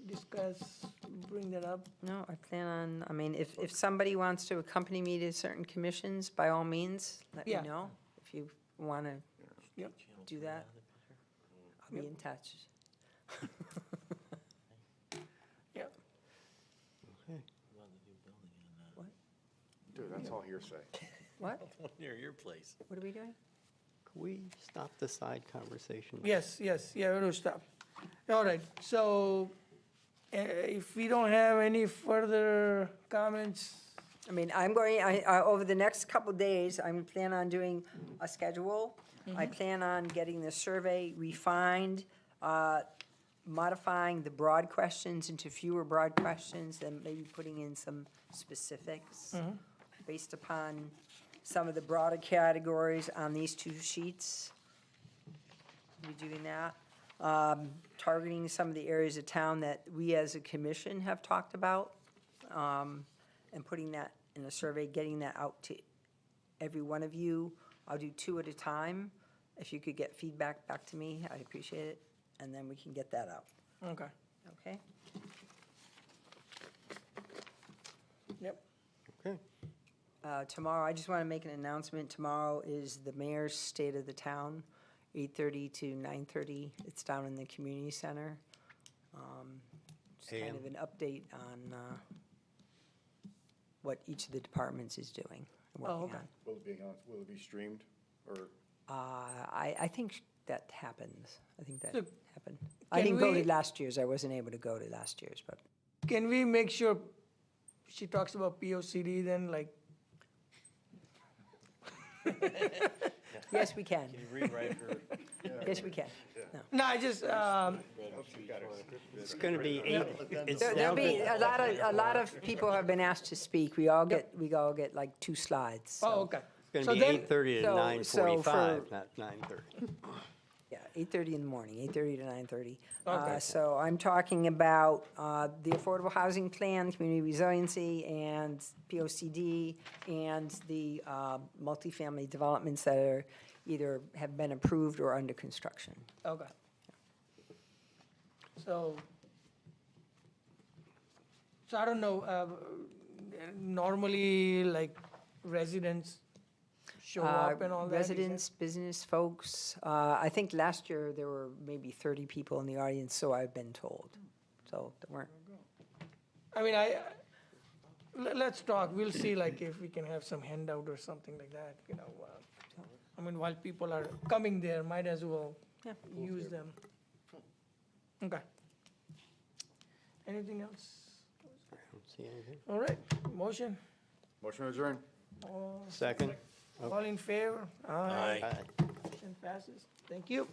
discuss, bring that up? No, I plan on, I mean, if somebody wants to accompany me to certain commissions, by all means, let me Yeah. know. If you want to Yep. do that, I'll be in touch. Yep. Dude, that's all hearsay. What? Near your place. What are we doing? Could we stop the side conversation? Yes, yeah, we'll stop. All right, so if we don't have any further comments, I mean, over the next couple days, I'm planning on doing a schedule I plan on getting the survey refined, modifying the broad questions into fewer broad questions, and maybe putting in some specifics based upon some of the broader categories on these two sheets. Be doing that. Targeting some of the areas of town that we as a commission have talked about, and putting that in a survey, getting that out to every one of you. I'll do 2 at a time. If you could get feedback back to me, I'd appreciate it, and then we can get that out, Okay, okay? yep. Okay. Tomorrow, I just want to make an announcement. Tomorrow is the mayor's State of the Town, 8:30 to 9:30. It's down in the community center. It's kind of an update on what each of the departments is doing and Oh, working okay. on. Will it be streamed, or? I think that happens. I think that So, happened. I can didn't go we- to last year's. I wasn't able to go to last year's, but Can we make sure she talks about POCD then, like, yes, we can. Rewrite her. Yes, we can. No. no, I just, It's going to be eight, it's now There'll be, going a lot of people have been asked to speak. We all get like 2 slides. so- oh, okay. to So be then- 8:30 to so- 9:45, for- not 9:30. Yeah, 8:30 in the morning, 8:30 to 9:30. Okay. So I'm talking about the Affordable Housing Plan, Community Resiliency, and POCD, and the multifamily developments that are either have been approved or under construction. Okay. So I don't know, normally, like, residents show up and all that? you said? Residents, business folks. I think last year there were maybe 30 people in the audience, so I've been told. So there weren't. I mean, let's talk, we'll see, like, if we can have some handout or something like that, you know. I mean, while people are coming there, might as well Yeah. use them. Okay. Anything else? I don't see anything. All right, motion, Motion adjourned. Second? all in favor? Aye. Aye. Motion passes. Thank you.